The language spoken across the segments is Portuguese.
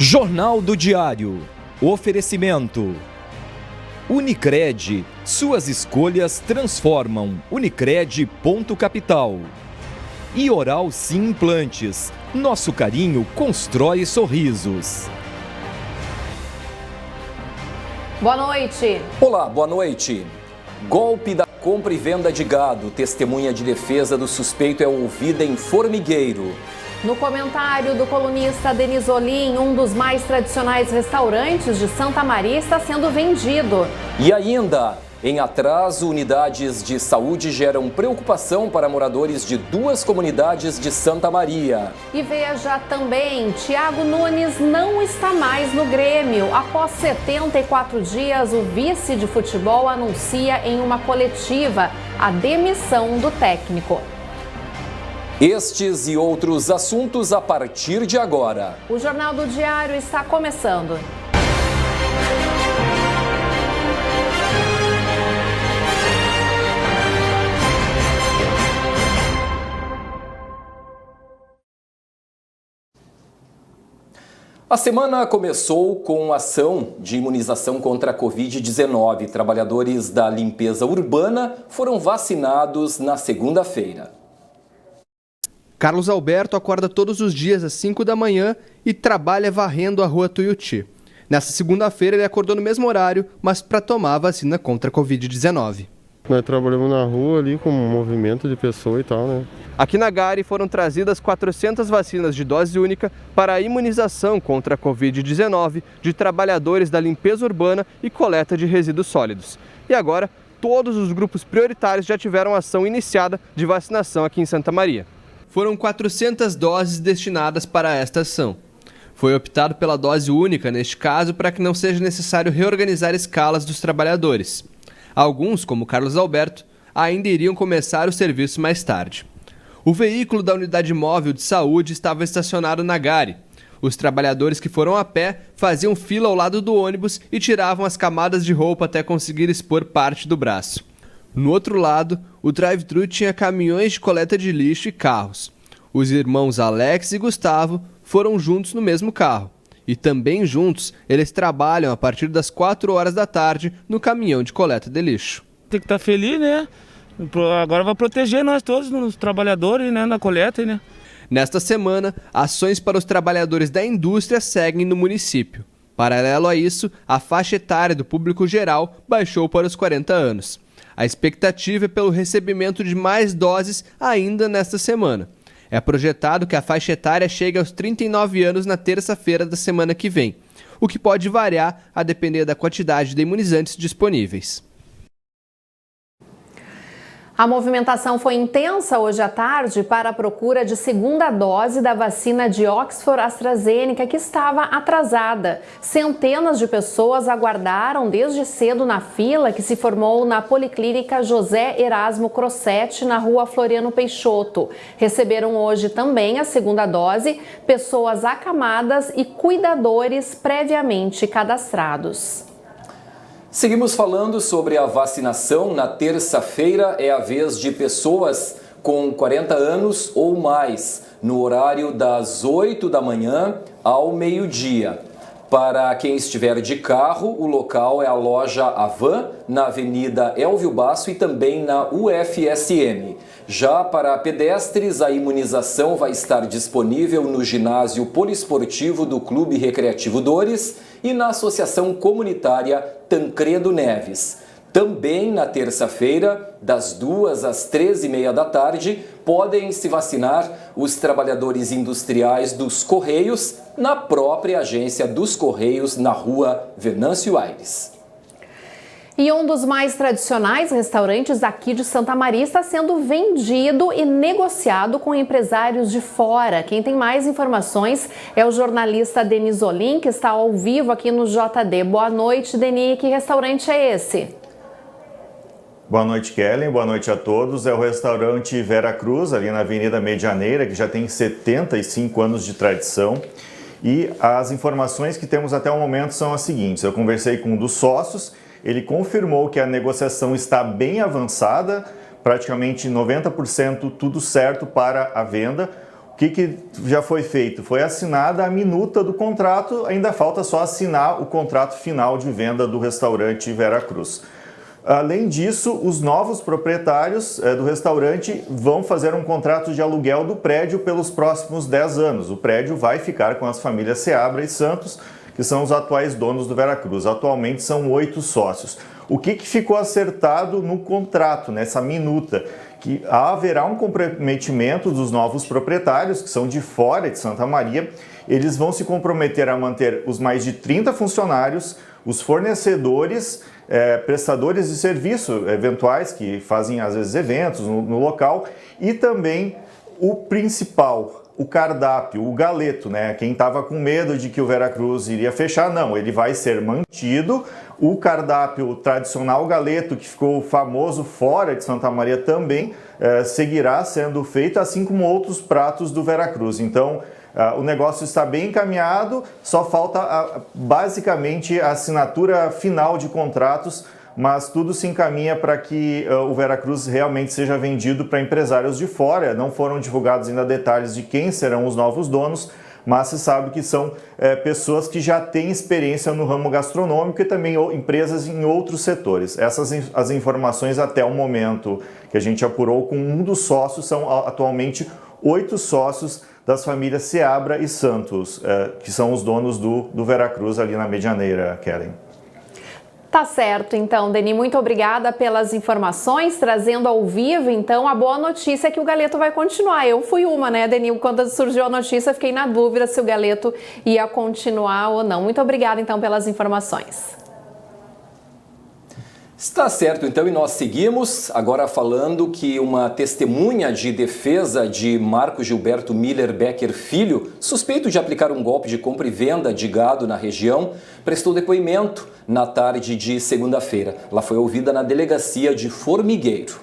Jornal do Diário. Oferecimento. Unicred. Suas escolhas transformam. Unicred.capital. E Oral Sim Implantes. Nosso carinho constrói sorrisos. Boa noite. Olá, boa noite. Golpe da compra e venda de gado. Testemunha de defesa do suspeito é ouvida em Formigueiro. No comentário do colunista Denis Olim, um dos mais tradicionais restaurantes de Santa Maria está sendo vendido. E ainda, em atraso, unidades de saúde geram preocupação para moradores de 2 comunidades de Santa Maria. E veja também, Thiago Nunes não está mais no Grêmio. Após 74 dias, o vice de futebol anuncia em uma coletiva a demissão do técnico. Estes e outros assuntos a partir de agora. O Jornal do Diário está começando. A semana começou com ação de imunização contra a Covid-19. Trabalhadores da limpeza urbana foram vacinados na segunda-feira. Carlos Alberto acorda todos os dias às 5 da manhã e trabalha varrendo a rua Tuiuti. Nessa segunda-feira ele acordou no mesmo horário, mas para tomar a vacina contra a Covid-19. Nós trabalhamos na rua ali com um movimento de pessoa e tal, né? Aqui na Gare foram trazidas 400 vacinas de dose única para a imunização contra a Covid-19 de trabalhadores da limpeza urbana e coleta de resíduos sólidos. E agora, todos os grupos prioritários já tiveram ação iniciada de vacinação aqui em Santa Maria. Foram 400 doses destinadas para esta ação. Foi optado pela dose única neste caso para que não seja necessário reorganizar escalas dos trabalhadores. Alguns, como Carlos Alberto, ainda iriam começar o serviço mais tarde. O veículo da unidade móvel de saúde estava estacionado na Gare. Os trabalhadores que foram a pé faziam fila ao lado do ônibus e tiravam as camadas de roupa até conseguir expor parte do braço. No outro lado, o drive-thru tinha caminhões de coleta de lixo e carros. Os irmãos Alex e Gustavo foram juntos no mesmo carro. E também juntos, eles trabalham a partir das 4 horas da tarde no caminhão de coleta de lixo. Tem que estar feliz, né? Agora vai proteger nós todos, os trabalhadores, né, na coleta, né? Nesta semana, ações para os trabalhadores da indústria seguem no município. Paralelo a isso, a faixa etária do público geral baixou para os 40 anos. A expectativa é pelo recebimento de mais doses ainda nesta semana. É projetado que a faixa etária chegue aos 39 anos na terça-feira da semana que vem, o que pode variar a depender da quantidade de imunizantes disponíveis. A movimentação foi intensa hoje à tarde para a procura de segunda dose da vacina de Oxford AstraZeneca, que estava atrasada. Centenas de pessoas aguardaram desde cedo na fila que se formou na Policlínica José Erasmo Crossetti, na rua Floriano Peixoto. Receberam hoje também a segunda dose pessoas acamadas e cuidadores previamente cadastrados. Seguimos falando sobre a vacinação. Na terça-feira é a vez de pessoas com 40 anos ou mais, no horário das 8 da manhã ao meio-dia. Para quem estiver de carro, o local é a loja Avan, na Avenida Elvio Basso e também na UFSM. Já para pedestres, a imunização vai estar disponível no ginásio poliesportivo do Clube Recreativo Dores e na Associação Comunitária Tancredo Neves. Também na terça-feira, das 2 às 13h30 da tarde, podem se vacinar os trabalhadores industriais dos Correios na própria agência dos Correios, na rua Venâncio Aires. E um dos mais tradicionais restaurantes aqui de Santa Maria está sendo vendido e negociado com empresários de fora. Quem tem mais informações é o jornalista Denis Olim, que está ao vivo aqui no JD. Boa noite, Denis. Que restaurante é esse? Boa noite, Kellen. Boa noite a todos. É o restaurante Vera Cruz, ali na Avenida Medianeira, que já tem 75 anos de tradição. E as informações que temos até o momento são as seguintes. Eu conversei com um dos sócios, ele confirmou que a negociação está bem avançada, praticamente 90% tudo certo para a venda. O que já foi feito? Foi assinada a minuta do contrato, ainda falta só assinar o contrato final de venda do restaurante Vera Cruz. Além disso, os novos proprietários do restaurante vão fazer um contrato de aluguel do prédio pelos próximos 10 anos. O prédio vai ficar com as famílias Seabra e Santos, que são os atuais donos do Vera Cruz. Atualmente são 8 sócios. O que ficou acertado no contrato, nessa minuta? Que haverá um comprometimento dos novos proprietários, que são de fora de Santa Maria. Eles vão se comprometer a manter os mais de 30 funcionários, os fornecedores, prestadores de serviço eventuais que fazem às vezes eventos no local, e também o principal, o cardápio, o galeto, né? Quem estava com medo de que o Vera Cruz iria fechar, não, ele vai ser mantido. O cardápio tradicional, o galeto, que ficou famoso fora de Santa Maria, também seguirá sendo feito, assim como outros pratos do Vera Cruz. Então, o negócio está bem encaminhado, só falta basicamente a assinatura final de contratos, mas tudo se encaminha para que o Vera Cruz realmente seja vendido para empresários de fora. Não foram divulgados ainda detalhes de quem serão os novos donos, mas se sabe que são pessoas que já têm experiência no ramo gastronômico e também empresas em outros setores. Essas as informações até o momento que a gente apurou com um dos sócios, são atualmente 8 sócios das famílias Seabra e Santos, que são os donos do Vera Cruz ali na Medianeira, Kellen. Tá certo, então, Deni, muito obrigada pelas informações, trazendo ao vivo, então, a boa notícia é que o galeto vai continuar. Eu fui uma, né, Deni? Quando surgiu a notícia, fiquei na dúvida se o galeto ia continuar ou não. Muito obrigada, então, pelas informações. Está certo, então, e nós seguimos agora falando que uma testemunha de defesa de Marco Gilberto Miller Becker Filho, suspeito de aplicar um golpe de compra e venda de gado na região, prestou depoimento na tarde de segunda-feira. Ela foi ouvida na delegacia de Formigueiro.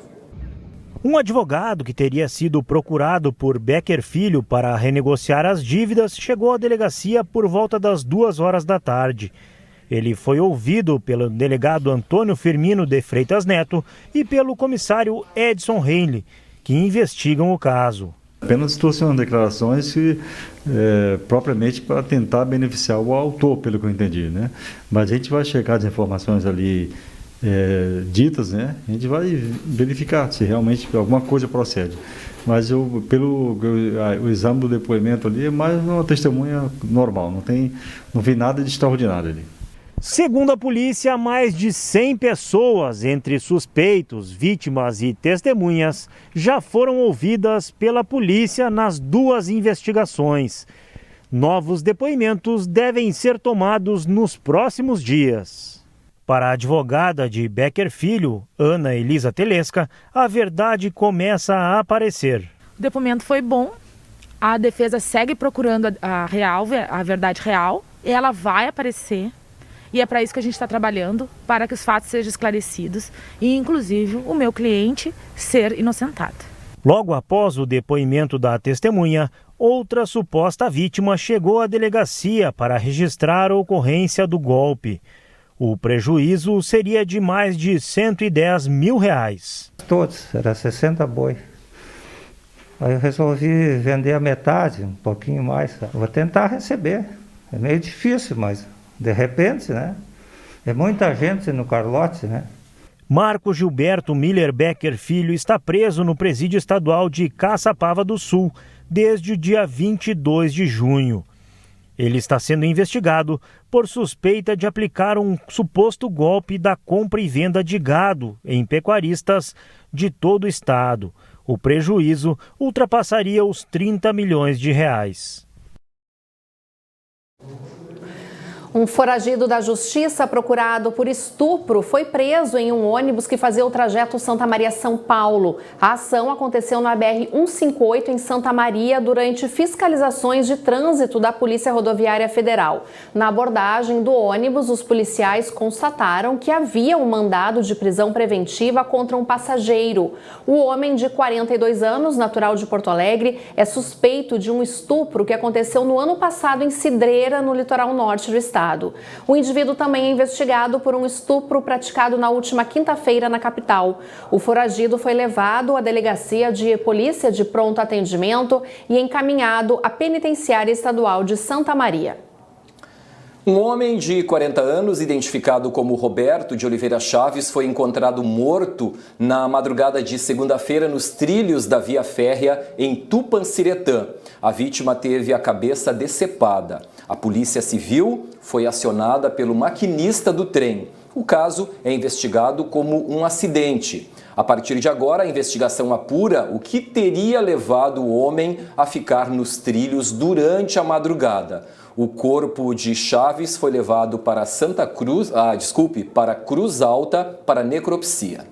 Um advogado que teria sido procurado por Becker Filho para renegociar as dívidas chegou à delegacia por volta das 2 horas da tarde. Ele foi ouvido pelo delegado Antônio Firmino de Freitas Neto e pelo comissário Edson Heinle, que investigam o caso. Apenas distorcionando declarações que, propriamente para tentar beneficiar o autor, pelo que eu entendi, né? Mas a gente vai checar as informações ali ditas, né? A gente vai verificar se realmente alguma coisa procede. Mas o exame do depoimento ali é mais uma testemunha normal, não vi nada de extraordinário ali. Segundo a polícia, mais de 100 pessoas, entre suspeitos, vítimas e testemunhas, já foram ouvidas pela polícia nas 2 investigações. Novos depoimentos devem ser tomados nos próximos dias. Para a advogada de Becker Filho, Ana Elisa Telesca, a verdade começa a aparecer. O depoimento foi bom, a defesa segue procurando a verdade real, ela vai aparecer. E é para isso que a gente está trabalhando, para que os fatos sejam esclarecidos e, inclusive, o meu cliente ser inocentado. Logo após o depoimento da testemunha, outra suposta vítima chegou à delegacia para registrar a ocorrência do golpe. O prejuízo seria de mais de R$110 mil. Todos, era 60 boi. Aí eu resolvi vender a metade, um pouquinho mais. Vou tentar receber. É meio difícil, mas... de repente, né? É muita gente no Carlote, né? Marco Gilberto Miller Becker Filho está preso no presídio estadual de Caçapava do Sul desde o dia 22 de junho. Ele está sendo investigado por suspeita de aplicar um suposto golpe da compra e venda de gado em pecuaristas de todo o estado. O prejuízo ultrapassaria os R$30 milhões. Um foragido da justiça procurado por estupro foi preso em um ônibus que fazia o trajeto Santa Maria-São Paulo. A ação aconteceu na BR-158 em Santa Maria durante fiscalizações de trânsito da Polícia Rodoviária Federal. Na abordagem do ônibus, os policiais constataram que havia um mandado de prisão preventiva contra um passageiro. O homem de 42 anos, natural de Porto Alegre, é suspeito de um estupro que aconteceu no ano passado em Cidreira, no litoral norte do estado. passado. O indivíduo também é investigado por um estupro praticado na última quinta-feira na capital. O foragido foi levado à delegacia de polícia de pronto atendimento e encaminhado à penitenciária estadual de Santa Maria. Um homem de 40 anos, identificado como Roberto de Oliveira Chaves, foi encontrado morto na madrugada de segunda-feira nos trilhos da via férrea em Tupanciretã. A vítima teve a cabeça decepada. A Polícia Civil foi acionada pelo maquinista do trem. O caso é investigado como um acidente. A partir de agora, a investigação apura o que teria levado o homem a ficar nos trilhos durante a madrugada. O corpo de Chaves foi levado para para Cruz Alta para necropsia.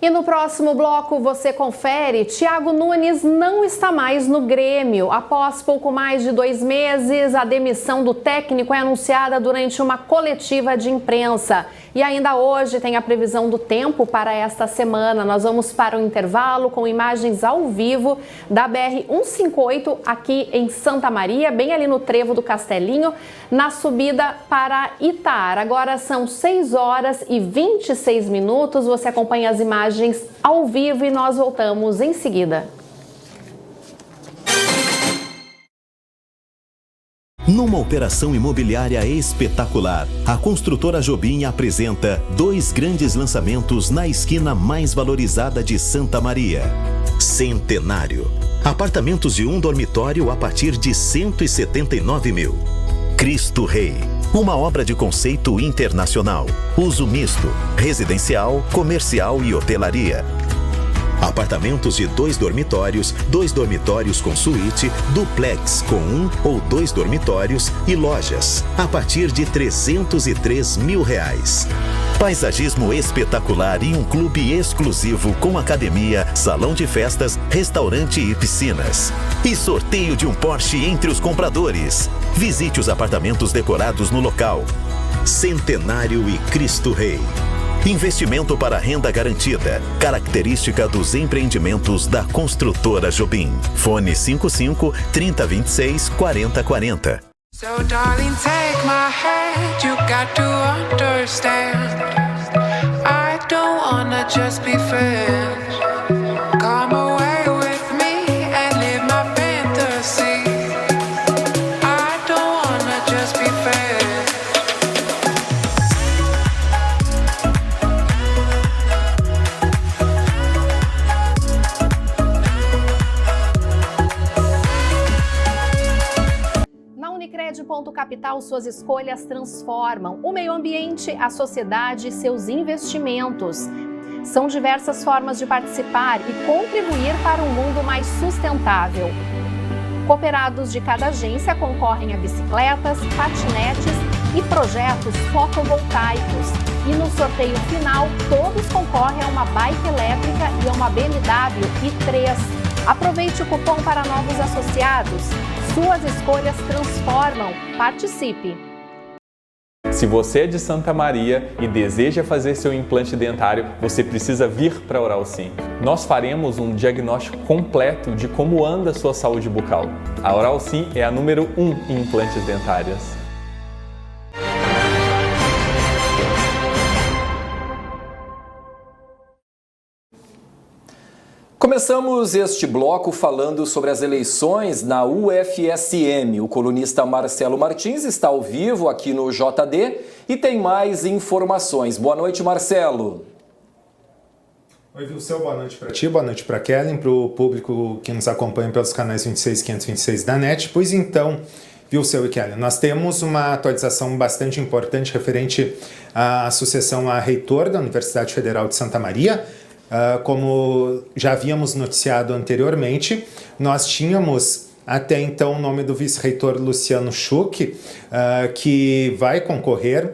E no próximo bloco você confere, Thiago Nunes não está mais no Grêmio. Após pouco mais de 2 meses, a demissão do técnico é anunciada durante uma coletiva de imprensa. E ainda hoje tem a previsão do tempo para esta semana. Nós vamos para o intervalo com imagens ao vivo da BR-158 aqui em Santa Maria, bem ali no trevo do Castelinho, na subida para Itaar. Agora são 6h26. Você acompanha as imagens ao vivo e nós voltamos em seguida. Numa operação imobiliária espetacular, a construtora Jobim apresenta 2 grandes lançamentos na esquina mais valorizada de Santa Maria. Centenário. Apartamentos de 1 dormitório a partir de 179 mil. Cristo Rei. Uma obra de conceito internacional. Uso misto, residencial, comercial e hotelaria. Apartamentos de 2 dormitórios com suíte, duplex com 1 ou 2 dormitórios e lojas, a partir de R$303 mil. Paisagismo espetacular e um clube exclusivo com academia, salão de festas, restaurante e piscinas. E sorteio de um Porsche entre os compradores. Visite os apartamentos decorados no local. Centenário e Cristo Rei. Investimento para renda garantida. Característica dos empreendimentos da construtora Jobim. Fone 55 3026 4040. So darling, take my hand, you got to understand. I don't wanna just be friends. Come away with me and live my fantasy. I don't wanna just be friends. Ponto Capital, suas escolhas transformam o meio ambiente, a sociedade e seus investimentos. São diversas formas de participar e contribuir para um mundo mais sustentável. Cooperados de cada agência concorrem a bicicletas, patinetes e projetos fotovoltaicos. E no sorteio final, todos concorrem a uma bike elétrica e a uma BMW i3. Aproveite o cupom para novos associados. Suas escolhas transformam. Participe! Se você é de Santa Maria e deseja fazer seu implante dentário, você precisa vir para a Oral Sim. Nós faremos um diagnóstico completo de como anda a sua saúde bucal. A Oral Sim é a número 1 em implantes dentários. Começamos este bloco falando sobre as eleições na UFSM. O colunista Marcelo Martins está ao vivo aqui no JD e tem mais informações. Boa noite, Marcelo. Oi, Vilceu, boa noite para ti, boa noite para Kellen, para o público que nos acompanha pelos canais 26 e 526 da NET. Pois então, Vilceu e Kellen, nós temos uma atualização bastante importante referente à sucessão a reitor da Universidade Federal de Santa Maria. Como já havíamos noticiado anteriormente, nós tínhamos até então o nome do vice-reitor Luciano Schuch, que vai concorrer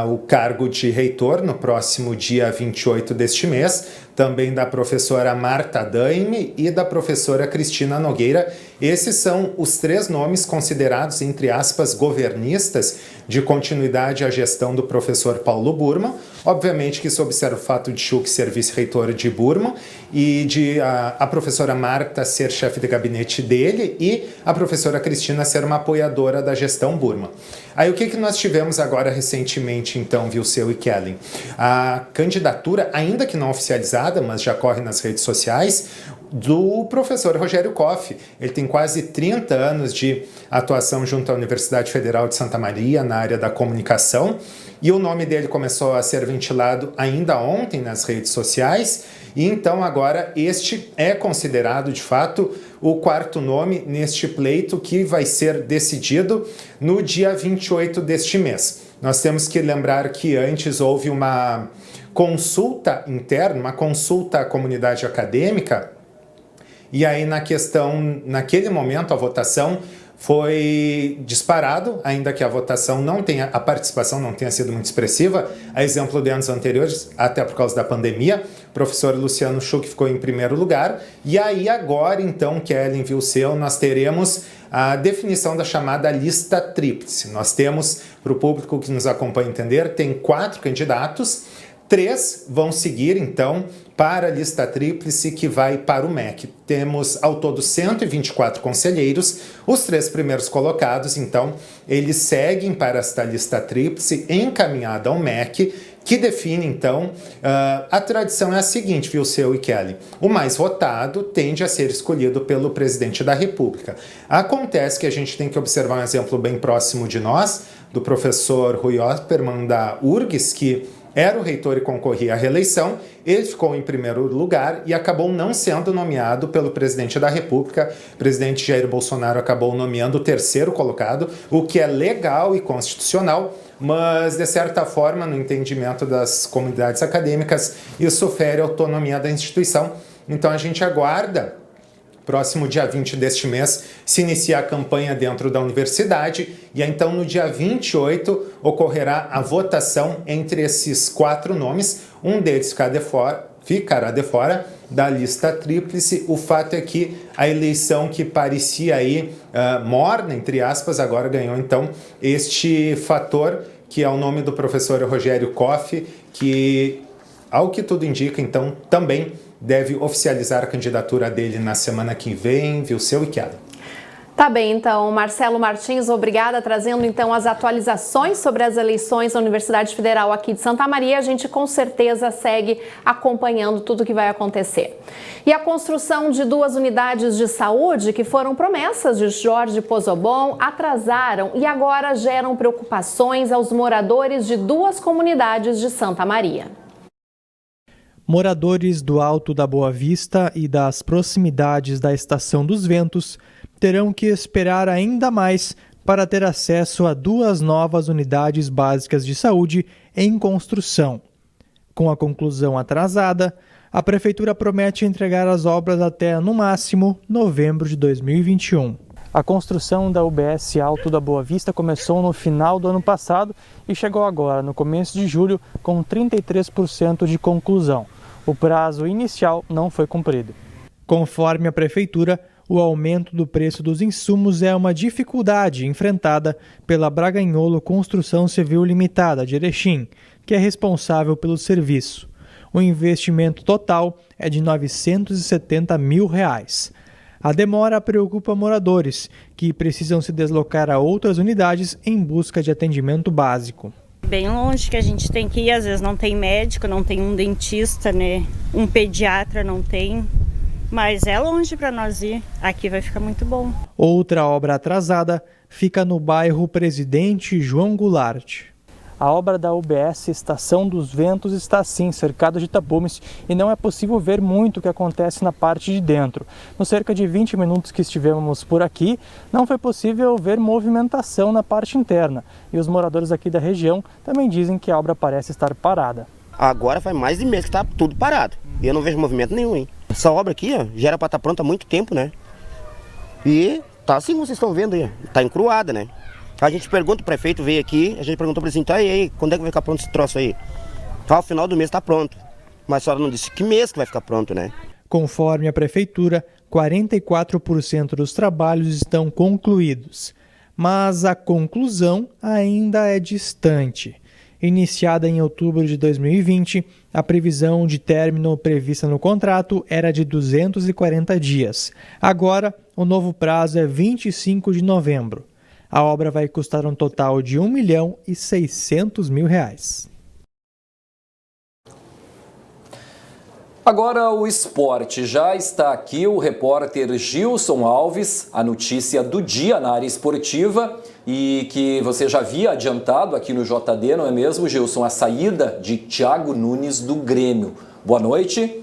o cargo de reitor no próximo dia 28 deste mês, também da professora Marta Daime e da professora Cristina Nogueira. Esses são os 3 nomes considerados, entre aspas, governistas de continuidade à gestão do professor Paulo Burman. Obviamente que isso observa o fato de Schuch ser vice-reitor de Burman e de a professora Marta ser chefe de gabinete dele e a professora Cristina ser uma apoiadora da gestão Burman. Aí o que nós tivemos agora recentemente, então, Vilseu e Kellen? A candidatura, ainda que não oficializada, mas já corre nas redes sociais, do professor Rogério Koff. Ele tem quase 30 anos de atuação junto à Universidade Federal de Santa Maria, na área da comunicação, e o nome dele começou a ser ventilado ainda ontem nas redes sociais, e então agora este é considerado, de fato, o 4º nome neste pleito que vai ser decidido no dia 28 deste mês. Nós temos que lembrar que antes houve uma consulta interna, uma consulta à comunidade acadêmica, e aí naquele momento a votação foi disparado, ainda que a participação não tenha sido muito expressiva, a exemplo de anos anteriores, até por causa da pandemia. O professor Luciano Schuch ficou em primeiro lugar, e aí agora então, Kellen, Vilseu, nós teremos a definição da chamada lista tríplice. Nós temos, para o público que nos acompanha entender, tem 4 candidatos, 3 vão seguir, então, para a lista tríplice que vai para o MEC. Temos, ao todo, 124 conselheiros. Os 3 primeiros colocados, então, eles seguem para esta lista tríplice encaminhada ao MEC, que define, então, a tradição é a seguinte, Vilseu e Kelly. O mais votado tende a ser escolhido pelo presidente da República. Acontece que a gente tem que observar um exemplo bem próximo de nós, do professor Rui Oppermann da URGS, que era o reitor e concorria à reeleição. Ele ficou em primeiro lugar e acabou não sendo nomeado pelo presidente da República. O presidente Jair Bolsonaro acabou nomeando o 3º colocado, o que é legal e constitucional, mas, de certa forma, no entendimento das comunidades acadêmicas, isso fere a autonomia da instituição. Então, a gente aguarda. Próximo dia 20 deste mês se inicia a campanha dentro da universidade e então no dia 28 ocorrerá a votação entre esses 4 nomes. Um deles ficará de fora da lista tríplice. O fato é que a eleição que parecia aí morna, entre aspas, agora ganhou então este fator, que é o nome do professor Rogério Koff, que, ao que tudo indica, então, também deve oficializar a candidatura dele na semana que vem. Vilseu e Kelly. Tá bem, então, Marcelo Martins, obrigada, trazendo então as atualizações sobre as eleições da Universidade Federal aqui de Santa Maria. A gente com certeza segue acompanhando tudo o que vai acontecer. E a construção de 2 unidades de saúde que foram promessas de Jorge Pozobon atrasaram e agora geram preocupações aos moradores de 2 comunidades de Santa Maria. Moradores do Alto da Boa Vista e das proximidades da Estação dos Ventos terão que esperar ainda mais para ter acesso a 2 novas unidades básicas de saúde em construção. Com a conclusão atrasada, a Prefeitura promete entregar as obras até, no máximo, novembro de 2021. A construção da UBS Alto da Boa Vista começou no final do ano passado e chegou agora, no começo de julho, com 33% de conclusão. O prazo inicial não foi cumprido. Conforme a Prefeitura, o aumento do preço dos insumos é uma dificuldade enfrentada pela Braganholo Construção Civil Limitada de Erechim, que é responsável pelo serviço. O investimento total é de R$ 970 mil. A demora preocupa moradores, que precisam se deslocar a outras unidades em busca de atendimento básico. Bem longe que a gente tem que ir, às vezes não tem médico, não tem um dentista, né? Um pediatra não tem, mas é longe para nós ir, aqui vai ficar muito bom. Outra obra atrasada fica no bairro Presidente João Goulart. A obra da UBS Estação dos Ventos está assim, cercada de tapumes, e não é possível ver muito o que acontece na parte de dentro. Nos cerca de 20 minutos que estivemos por aqui, não foi possível ver movimentação na parte interna. E os moradores aqui da região também dizem que a obra parece estar parada. Agora faz mais de mês que está tudo parado. E eu não vejo movimento nenhum, hein? Essa obra aqui, ó, já era para estar pronta há muito tempo, né? E tá assim, vocês estão vendo aí, tá encruada, né? A gente pergunta, o prefeito veio aqui, a gente perguntou para ele assim, tá, e aí, quando é que vai ficar pronto esse troço aí? Ao final do mês está pronto. Mas a senhora não disse que mês que vai ficar pronto, né? Conforme a prefeitura, 44% dos trabalhos estão concluídos. Mas a conclusão ainda é distante. Iniciada em outubro de 2020, a previsão de término prevista no contrato era de 240 dias. Agora, o novo prazo é 25 de novembro. A obra vai custar um total de R$ 1.600.000. Agora o esporte. Já está aqui o repórter Gilson Alves, a notícia do dia na área esportiva e que você já havia adiantado aqui no JD, não é mesmo, Gilson? A saída de Thiago Nunes do Grêmio. Boa noite.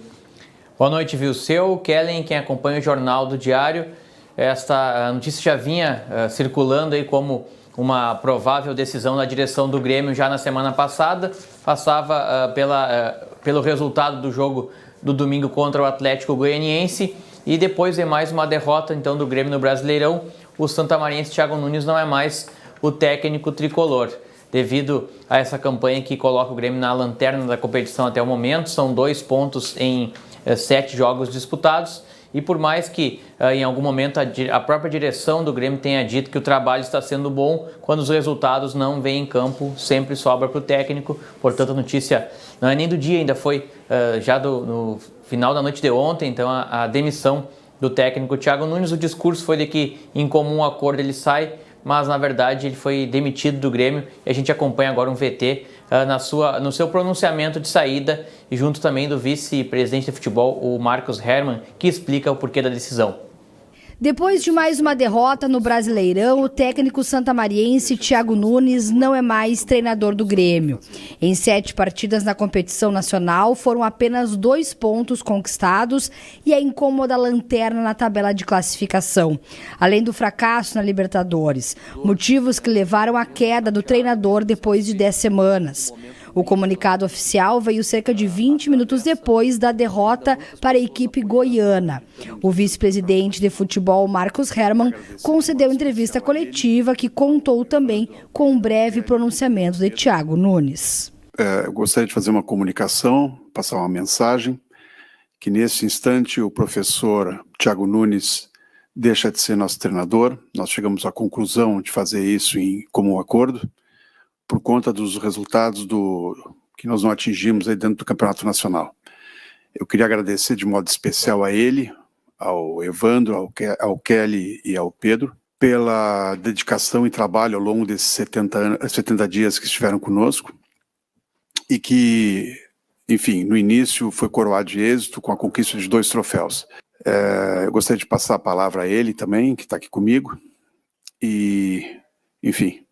Boa noite, Vilseu, Kellen, quem acompanha o Jornal do Diário. Esta notícia já vinha circulando aí como uma provável decisão da direção do Grêmio já na semana passada. Passava pelo resultado do jogo do domingo contra o Atlético Goianiense e depois de mais uma derrota então do Grêmio no Brasileirão, o santamariense Thiago Nunes não é mais o técnico tricolor. Devido a essa campanha que coloca o Grêmio na lanterna da competição até o momento, são 2 pontos em 7 jogos disputados. E por mais que em algum momento a própria direção do Grêmio tenha dito que o trabalho está sendo bom, quando os resultados não vêm em campo, sempre sobra para o técnico. Portanto, a notícia não é nem do dia, ainda foi já no final da noite de ontem, então a demissão do técnico Thiago Nunes. O discurso foi de que em comum acordo ele sai, mas na verdade ele foi demitido do Grêmio e a gente acompanha agora um VT no seu pronunciamento de saída e junto também do vice-presidente de futebol, o Marcos Hermann, que explica o porquê da decisão. Depois de mais uma derrota no Brasileirão, o técnico santamariense Thiago Nunes não é mais treinador do Grêmio. Em 7 partidas na competição nacional, foram apenas 2 pontos conquistados e a incômoda lanterna na tabela de classificação, além do fracasso na Libertadores, motivos que levaram à queda do treinador depois de 10 semanas. O comunicado oficial veio cerca de 20 minutos depois da derrota para a equipe goiana. O vice-presidente de futebol, Marcos Hermann, concedeu entrevista coletiva que contou também com um breve pronunciamento de Thiago Nunes. Eu gostaria de fazer uma comunicação, passar uma mensagem, que nesse instante o professor Thiago Nunes deixa de ser nosso treinador. Nós chegamos à conclusão de fazer isso em comum acordo, por conta dos resultados que nós não atingimos aí dentro do Campeonato Nacional. Eu queria agradecer de modo especial a ele, ao Evandro, ao Kelly e ao Pedro, pela dedicação e trabalho ao longo desses 70 dias que estiveram conosco e que, enfim, no início foi coroado de êxito com a conquista de 2 troféus. Eu gostaria de passar a palavra a ele também, que está aqui comigo, e, enfim,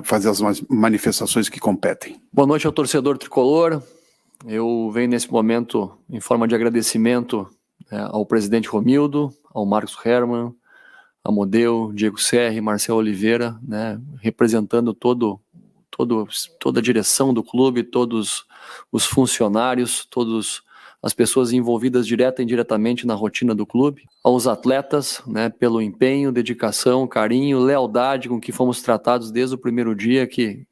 fazer as manifestações que competem. Boa noite ao torcedor tricolor. Eu venho nesse momento em forma de agradecimento ao presidente Romildo, ao Marcos Hermann, a Modeu, Diego Serri, Marcelo Oliveira, representando toda a direção do clube, todos os funcionários, todas as pessoas envolvidas direta e indiretamente na rotina do clube, aos atletas, pelo empenho, dedicação, carinho, lealdade com que fomos tratados desde o primeiro dia que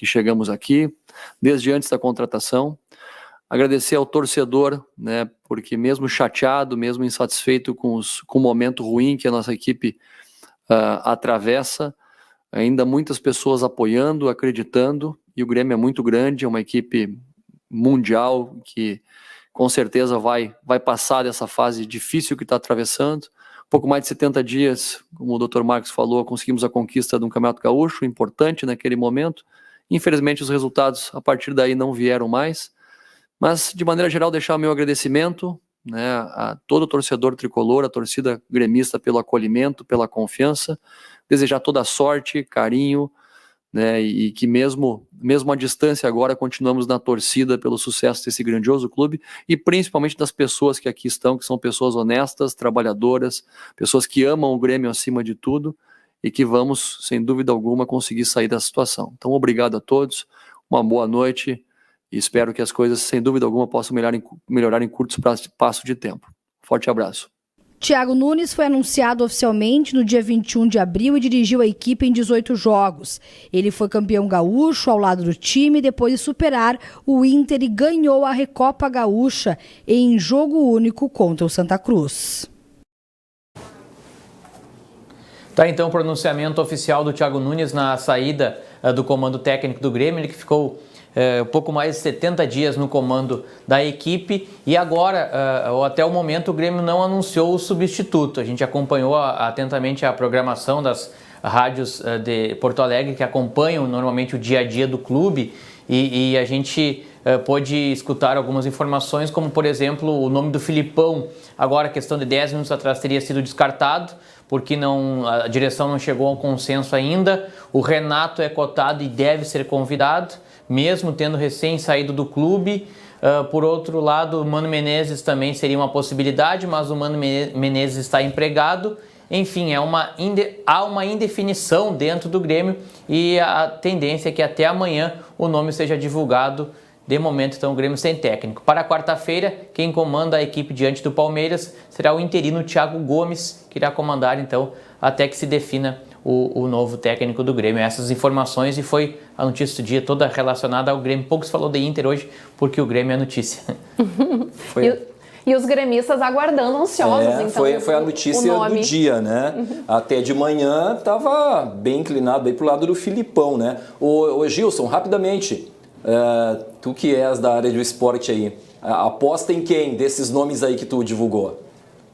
chegamos aqui, desde antes da contratação. Agradecer ao torcedor, porque mesmo chateado, mesmo insatisfeito com o momento ruim que a nossa equipe atravessa, ainda muitas pessoas apoiando, acreditando, e o Grêmio é muito grande, é uma equipe mundial que com certeza vai passar dessa fase difícil que está atravessando. Pouco mais de 70 dias, como o Dr. Marcos falou, conseguimos a conquista de um Campeonato Gaúcho, importante naquele momento. Infelizmente, os resultados a partir daí não vieram mais. Mas, de maneira geral, deixar o meu agradecimento a todo o torcedor tricolor, a torcida gremista pelo acolhimento, pela confiança. Desejar toda a sorte, carinho, e que mesmo à distância agora continuamos na torcida pelo sucesso desse grandioso clube e principalmente das pessoas que aqui estão, que são pessoas honestas, trabalhadoras, pessoas que amam o Grêmio acima de tudo e que vamos, sem dúvida alguma, conseguir sair dessa situação. Então, obrigado a todos, uma boa noite e espero que as coisas, sem dúvida alguma, possam melhorar em curto espaço de tempo. Forte abraço. Thiago Nunes foi anunciado oficialmente no dia 21 de abril e dirigiu a equipe em 18 jogos. Ele foi campeão gaúcho ao lado do time, depois de superar o Inter e ganhou a Recopa Gaúcha em jogo único contra o Santa Cruz. Tá, então, o pronunciamento oficial do Thiago Nunes na saída do comando técnico do Grêmio. Ele que ficou um pouco mais de 70 dias no comando da equipe e agora, até o momento, o Grêmio não anunciou o substituto. A gente acompanhou atentamente a programação das rádios de Porto Alegre que acompanham normalmente o dia a dia do clube e a gente pôde escutar algumas informações, como por exemplo o nome do Filipão, agora questão de 10 minutos atrás teria sido descartado, porque a direção não chegou a um consenso ainda. O Renato é cotado e deve ser convidado, mesmo tendo recém saído do clube. Por outro lado, o Mano Menezes também seria uma possibilidade, mas o Mano Menezes está empregado. Enfim, há uma indefinição dentro do Grêmio e a tendência é que até amanhã o nome seja divulgado. De momento, então, o Grêmio sem técnico. Para quarta-feira, quem comanda a equipe diante do Palmeiras será o interino Thiago Gomes, que irá comandar, então, até que se defina o novo técnico do Grêmio. Essas informações, e foi a notícia do dia toda relacionada ao Grêmio. Pouco se falou de Inter hoje, porque o Grêmio é notícia. E os gremistas aguardando, ansiosos, então. Foi a notícia do dia, né? Até de manhã estava bem inclinado aí pro lado do Filipão, né? Ô Gilson, rapidamente, tu que és da área do esporte aí, aposta em quem desses nomes aí que tu divulgou?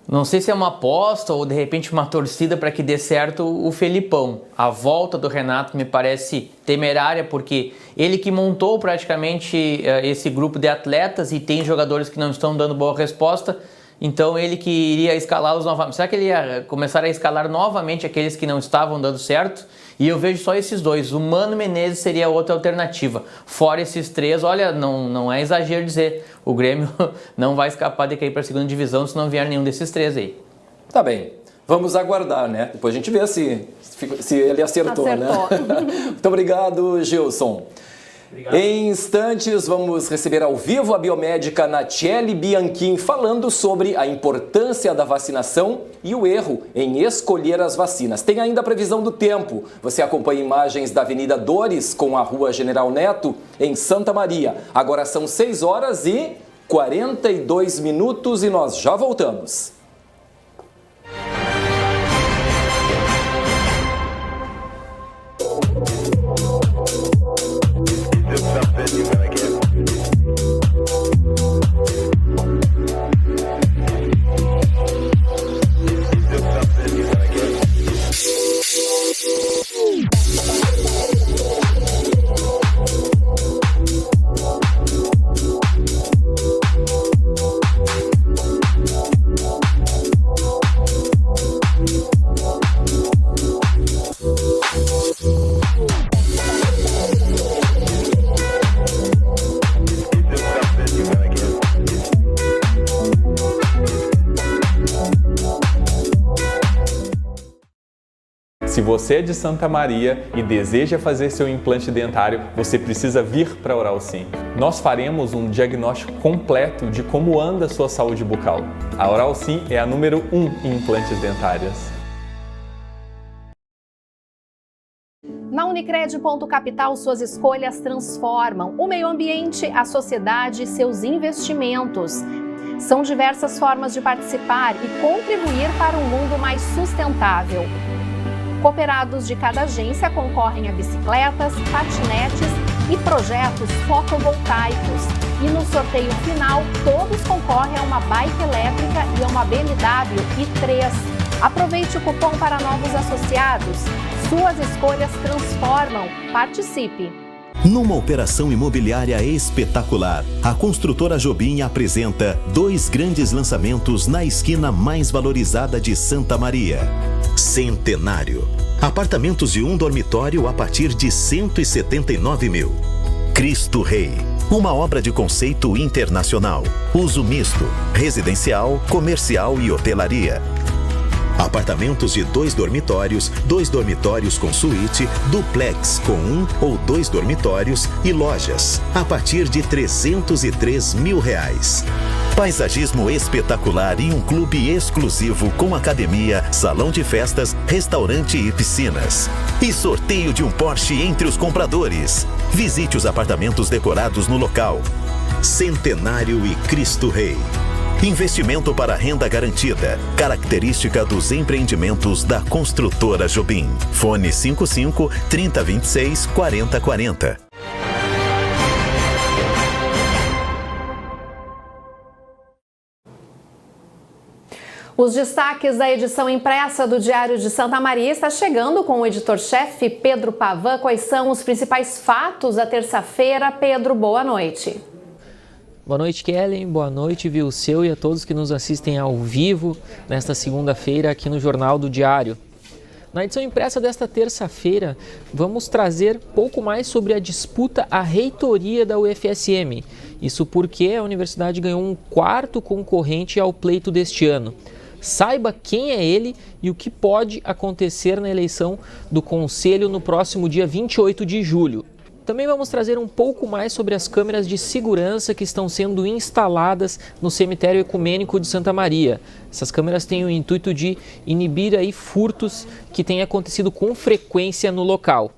Não sei se é uma aposta ou de repente uma torcida para que dê certo o Felipão. A volta do Renato me parece temerária, porque ele que montou praticamente esse grupo de atletas e tem jogadores que não estão dando boa resposta, então ele que iria escalá-los novamente. Será que ele ia começar a escalar novamente aqueles que não estavam dando certo? E eu vejo só esses dois. O Mano Menezes seria outra alternativa. Fora esses três, olha, não é exagero dizer, o Grêmio não vai escapar de cair para a segunda divisão se não vier nenhum desses três aí. Tá bem, vamos aguardar, né? Depois a gente vê se ele acertou. Né? Muito obrigado, Gilson. Obrigado. Em instantes, vamos receber ao vivo a biomédica Natiele Bianchim falando sobre a importância da vacinação e o erro em escolher as vacinas. Tem ainda a previsão do tempo. Você acompanha imagens da Avenida Dores com a Rua General Neto em Santa Maria. Agora são 6h42 e nós já voltamos. Se você é de Santa Maria e deseja fazer seu implante dentário, você precisa vir para a Oral Sim. Nós faremos um diagnóstico completo de como anda a sua saúde bucal. A Oral Sim é a número 1 em implantes dentários. Na Unicred Ponto Capital, suas escolhas transformam o meio ambiente, a sociedade e seus investimentos. São diversas formas de participar e contribuir para um mundo mais sustentável. Cooperados de cada agência concorrem a bicicletas, patinetes e projetos fotovoltaicos. E no sorteio final, todos concorrem a uma bike elétrica e a uma BMW i3. Aproveite o cupom para novos associados. Suas escolhas transformam. Participe! Numa operação imobiliária espetacular, a construtora Jobim apresenta 2 grandes lançamentos na esquina mais valorizada de Santa Maria. Centenário. Apartamentos de 1 dormitório a partir de 179 mil. Cristo Rei. Uma obra de conceito internacional. Uso misto, residencial, comercial e hotelaria. Apartamentos de 2 dormitórios com suíte, duplex com 1 ou 2 dormitórios e lojas, a partir de R$ 303 mil. Paisagismo espetacular e um clube exclusivo com academia, salão de festas, restaurante e piscinas. E sorteio de um Porsche entre os compradores. Visite os apartamentos decorados no local. Centenário e Cristo Rei. Investimento para renda garantida. Característica dos empreendimentos da Construtora Jobim. Fone 55 3026 4040. Os destaques da edição impressa do Diário de Santa Maria está chegando com o editor-chefe Pedro Pavan. Quais são os principais fatos da terça-feira? Pedro, boa noite. Boa noite, Kellen. Boa noite, Vilseu, e a todos que nos assistem ao vivo nesta segunda-feira aqui no Jornal do Diário. Na edição impressa desta terça-feira, vamos trazer pouco mais sobre a disputa à reitoria da UFSM. Isso porque a universidade ganhou um quarto concorrente ao pleito deste ano. Saiba quem é ele e o que pode acontecer na eleição do Conselho no próximo dia 28 de julho. Também vamos trazer um pouco mais sobre as câmeras de segurança que estão sendo instaladas no cemitério ecumênico de Santa Maria. Essas câmeras têm o intuito de inibir aí furtos que têm acontecido com frequência no local.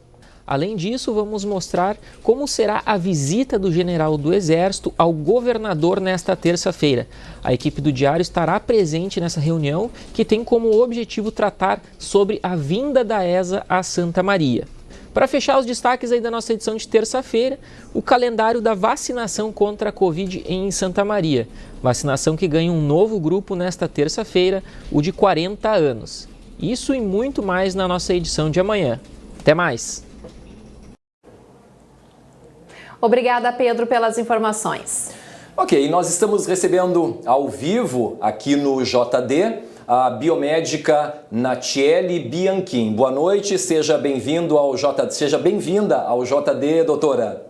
Além disso, vamos mostrar como será a visita do general do Exército ao governador nesta terça-feira. A equipe do Diário estará presente nessa reunião, que tem como objetivo tratar sobre a vinda da ESA a Santa Maria. Para fechar os destaques aí da nossa edição de terça-feira, o calendário da vacinação contra a Covid em Santa Maria. Vacinação que ganha um novo grupo nesta terça-feira, o de 40 anos. Isso e muito mais na nossa edição de amanhã. Até mais! Obrigada, Pedro, pelas informações. Ok, nós estamos recebendo ao vivo aqui no JD a biomédica Natiele Bianchim. Boa noite, seja bem-vinda ao JD, doutora.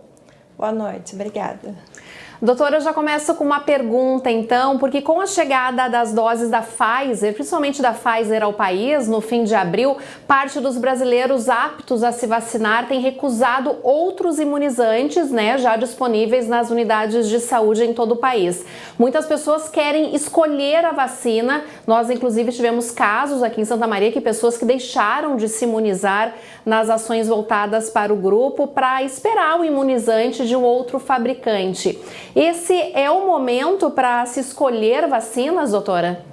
Boa noite, obrigada. Doutora, eu já começo com uma pergunta, então, porque com a chegada das doses da Pfizer, principalmente da Pfizer ao país, no fim de abril, parte dos brasileiros aptos a se vacinar tem recusado outros imunizantes, já disponíveis nas unidades de saúde em todo o país. Muitas pessoas querem escolher a vacina. Nós, inclusive, tivemos casos aqui em Santa Maria que pessoas que deixaram de se imunizar nas ações voltadas para o grupo para esperar o imunizante de um outro fabricante. Esse é o momento para se escolher vacinas, doutora?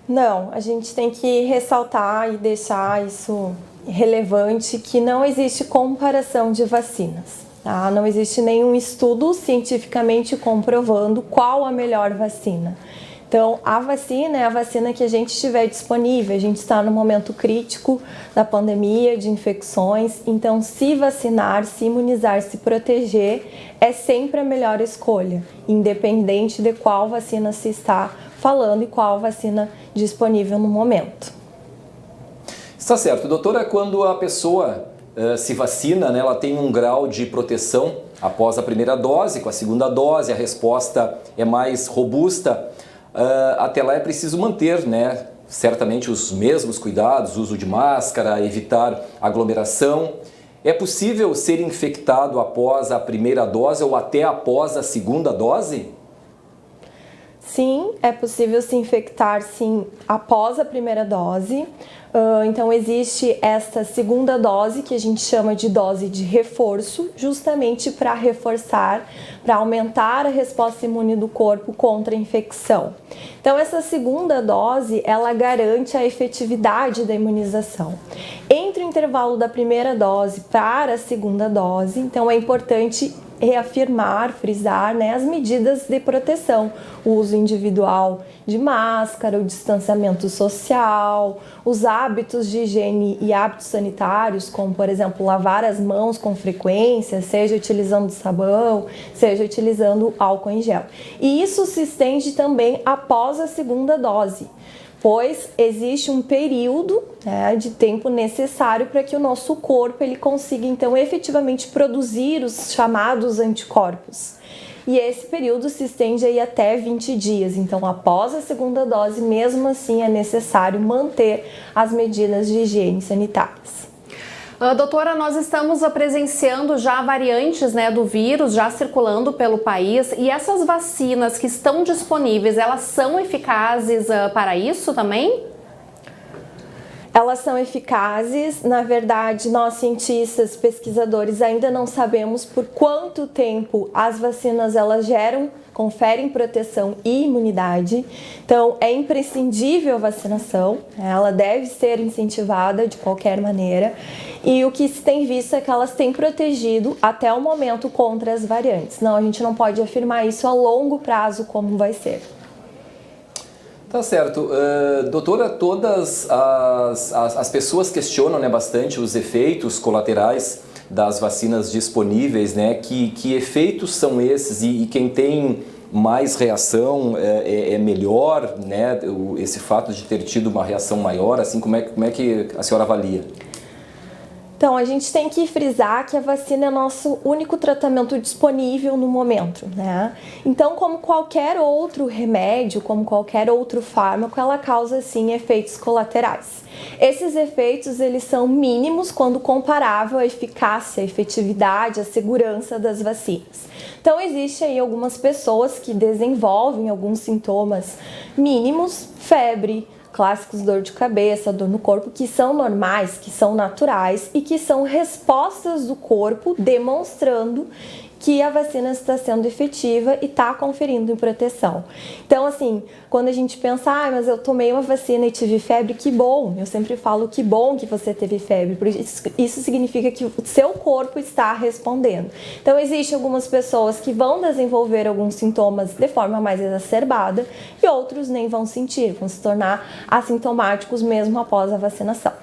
Não, a gente tem que ressaltar e deixar isso relevante que não existe comparação de vacinas. Tá? Não existe nenhum estudo cientificamente comprovando qual a melhor vacina. Então, a vacina é a vacina que a gente tiver disponível. A gente está no momento crítico da pandemia, de infecções. Então, se vacinar, se imunizar, se proteger, é sempre a melhor escolha, independente de qual vacina se está falando e qual vacina disponível no momento. Está certo. Doutora, quando a pessoa se vacina, ela tem um grau de proteção após a primeira dose. Com a segunda dose, a resposta é mais robusta. Até lá é preciso manter, certamente os mesmos cuidados, uso de máscara, evitar aglomeração. É possível ser infectado após a primeira dose ou até após a segunda dose? Sim, é possível se infectar, sim, após a primeira dose. Então, existe esta segunda dose, que a gente chama de dose de reforço, justamente para reforçar, para aumentar a resposta imune do corpo contra a infecção. Então, essa segunda dose, ela garante a efetividade da imunização. Entre o intervalo da primeira dose para a segunda dose, então é importante reafirmar, frisar as medidas de proteção, o uso individual de máscara, o distanciamento social, os hábitos de higiene e hábitos sanitários, como, por exemplo, lavar as mãos com frequência, seja utilizando sabão, seja utilizando álcool em gel. E isso se estende também após a segunda dose, pois existe um período de tempo necessário para que o nosso corpo ele consiga, então, efetivamente produzir os chamados anticorpos. E esse período se estende aí até 20 dias. Então, após a segunda dose, mesmo assim, é necessário manter as medidas de higiene sanitárias. Doutora, nós estamos presenciando já variantes, né, do vírus já circulando pelo país, e essas vacinas que estão disponíveis, elas são eficazes para isso também? Elas são eficazes. Na verdade, nós cientistas, pesquisadores, ainda não sabemos por quanto tempo as vacinas elas conferem proteção e imunidade. Então, é imprescindível a vacinação, ela deve ser incentivada de qualquer maneira. E o que se tem visto é que elas têm protegido até o momento contra as variantes. Não, a gente não pode afirmar isso a longo prazo como vai ser. Tá certo. Doutora, todas as pessoas questionam, né, bastante os efeitos colaterais das vacinas disponíveis, né? Que efeitos são esses e quem tem mais reação é melhor, né? Esse fato de ter tido uma reação maior, assim, como é que a senhora avalia? Então, a gente tem que frisar que a vacina é nosso único tratamento disponível no momento, né? Então, como qualquer outro remédio, como qualquer outro fármaco, ela causa, sim, efeitos colaterais. Esses efeitos, eles são mínimos quando comparável à eficácia, à efetividade, à segurança das vacinas. Então, existe aí algumas pessoas que desenvolvem alguns sintomas mínimos, febre, clássicos dor de cabeça, dor no corpo, que são normais, que são naturais e que são respostas do corpo demonstrando que a vacina está sendo efetiva e está conferindo proteção. Então, assim, quando a gente pensa, mas eu tomei uma vacina e tive febre, que bom. Eu sempre falo que bom que você teve febre, porque isso significa que o seu corpo está respondendo. Então, existem algumas pessoas que vão desenvolver alguns sintomas de forma mais exacerbada e outros nem vão sentir, vão se tornar assintomáticos mesmo após a vacinação.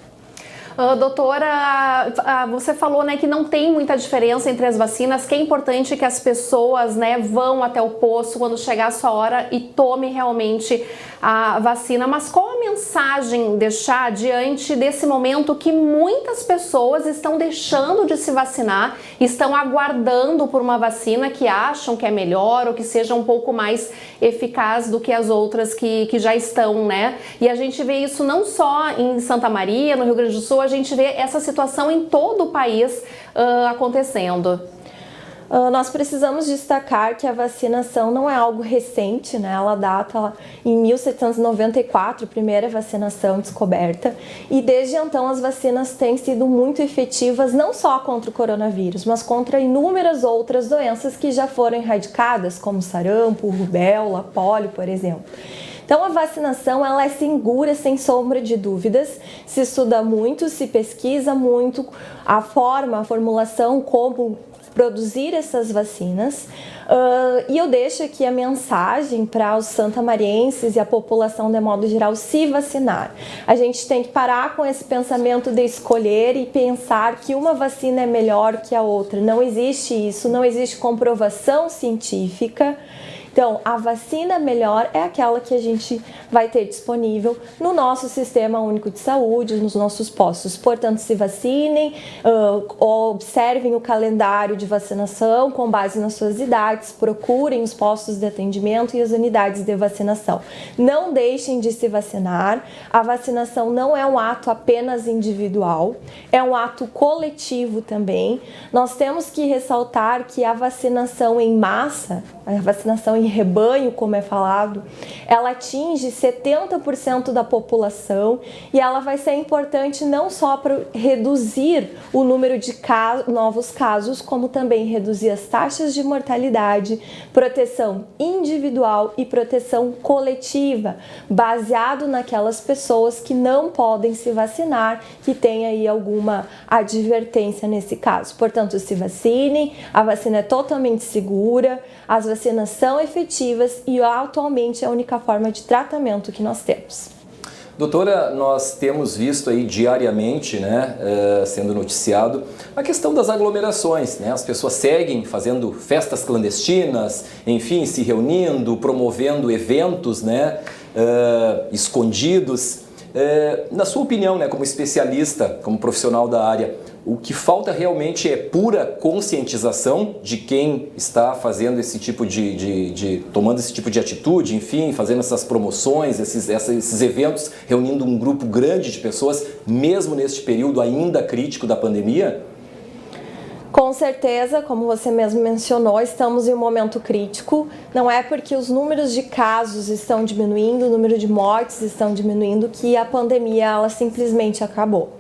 Doutora, você falou, né, que não tem muita diferença entre as vacinas, que é importante que as pessoas, né, vão até o posto quando chegar a sua hora e tome realmente a vacina. Mas qual a mensagem deixar diante desse momento que muitas pessoas estão deixando de se vacinar, estão aguardando por uma vacina que acham que é melhor ou que seja um pouco mais eficaz do que as outras que já estão, né? E a gente vê isso não só em Santa Maria, no Rio Grande do Sul, a gente vê essa situação em todo o país acontecendo. Nós precisamos destacar que a vacinação não é algo recente, né? Ela data em 1794, a primeira vacinação descoberta, e desde então as vacinas têm sido muito efetivas não só contra o coronavírus, mas contra inúmeras outras doenças que já foram erradicadas, como sarampo, rubéola, pólio, por exemplo. Então, a vacinação ela é segura, sem sombra de dúvidas, se estuda muito, se pesquisa muito a formulação, como produzir essas vacinas. E eu deixo aqui a mensagem para os santamarienses e a população de modo geral se vacinar. A gente tem que parar com esse pensamento de escolher e pensar que uma vacina é melhor que a outra. Não existe isso, não existe comprovação científica. Então, a vacina melhor é aquela que a gente vai ter disponível no nosso Sistema Único de Saúde, nos nossos postos. Portanto, se vacinem, observem o calendário de vacinação com base nas suas idades, procurem os postos de atendimento e as unidades de vacinação. Não deixem de se vacinar. A vacinação não é um ato apenas individual, é um ato coletivo também. Nós temos que ressaltar que a vacinação em massa, a vacinação em rebanho, como é falado, ela atinge 70% da população e ela vai ser importante não só para reduzir o número de novos casos, como também reduzir as taxas de mortalidade, proteção individual e proteção coletiva, baseado naquelas pessoas que não podem se vacinar, que têm aí alguma advertência nesse caso. Portanto, se vacinem, a vacina é totalmente segura, as vacinas são efetivas e atualmente é a única forma de tratamento que nós temos. Doutora, nós temos visto aí diariamente, né, sendo noticiado, a questão das aglomerações, né? As pessoas seguem fazendo festas clandestinas, enfim, se reunindo, promovendo eventos, né, escondidos. Na sua opinião, né, como especialista, como profissional da área, o que falta realmente é pura conscientização de quem está fazendo esse tipo tomando esse tipo de atitude, enfim, fazendo essas promoções, esses eventos, reunindo um grupo grande de pessoas, mesmo neste período ainda crítico da pandemia? Com certeza, como você mesmo mencionou, estamos em um momento crítico. Não é porque os números de casos estão diminuindo, o número de mortes estão diminuindo, que a pandemia ela simplesmente acabou.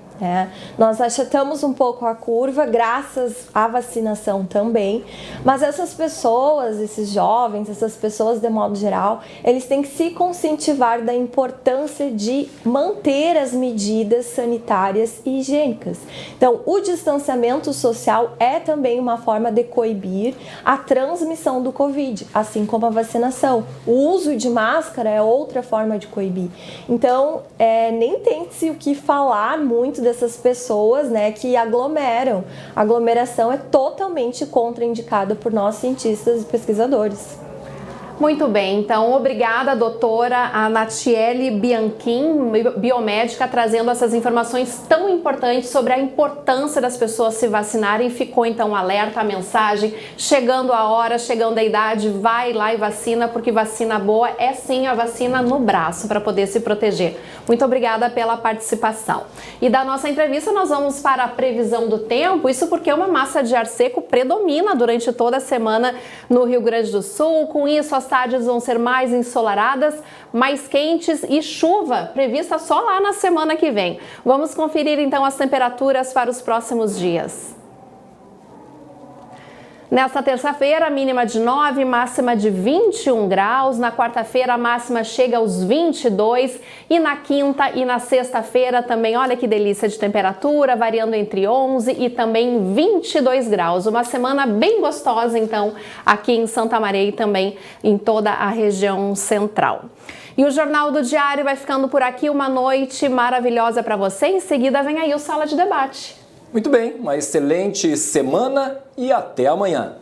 Nós achatamos um pouco a curva graças à vacinação também, mas essas pessoas, esses jovens, essas pessoas de modo geral, eles têm que se conscientizar da importância de manter as medidas sanitárias e higiênicas. Então, o distanciamento social é também uma forma de coibir a transmissão do Covid, assim como a vacinação. O uso de máscara é outra forma de coibir. Então, nem tem-se o que falar muito dessas pessoas, né, que aglomeram. A aglomeração é totalmente contraindicada por nós cientistas e pesquisadores. Muito bem, então obrigada, doutora Natiele Bianchim, biomédica, trazendo essas informações tão importantes sobre a importância das pessoas se vacinarem. Ficou então alerta, a mensagem, chegando a hora, chegando a idade, vai lá e vacina, porque vacina boa é sim a vacina no braço para poder se proteger. Muito obrigada pela participação. E da nossa entrevista nós vamos para a previsão do tempo, isso porque uma massa de ar seco predomina durante toda a semana no Rio Grande do Sul. Com isso, as tardes vão ser mais ensolaradas, mais quentes e chuva prevista só lá na semana que vem. Vamos conferir então as temperaturas para os próximos dias. Nesta terça-feira, mínima de 9, máxima de 21 graus. Na quarta-feira, a máxima chega aos 22. E na quinta e na sexta-feira também, olha que delícia de temperatura, variando entre 11 e também 22 graus. Uma semana bem gostosa, então, aqui em Santa Maria e também em toda a região central. E o Jornal do Diário vai ficando por aqui. Uma noite maravilhosa para você. Em seguida, vem aí o Sala de Debate. Muito bem, uma excelente semana e até amanhã.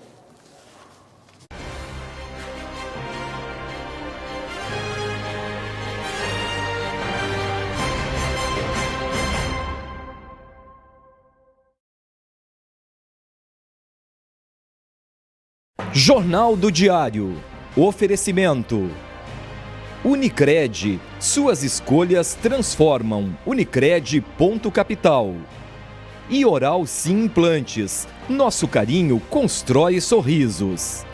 Jornal do Diário. Oferecimento. Unicred. Suas escolhas transformam. Unicred.capital. E Oral Sim Implantes. Nosso carinho constrói sorrisos.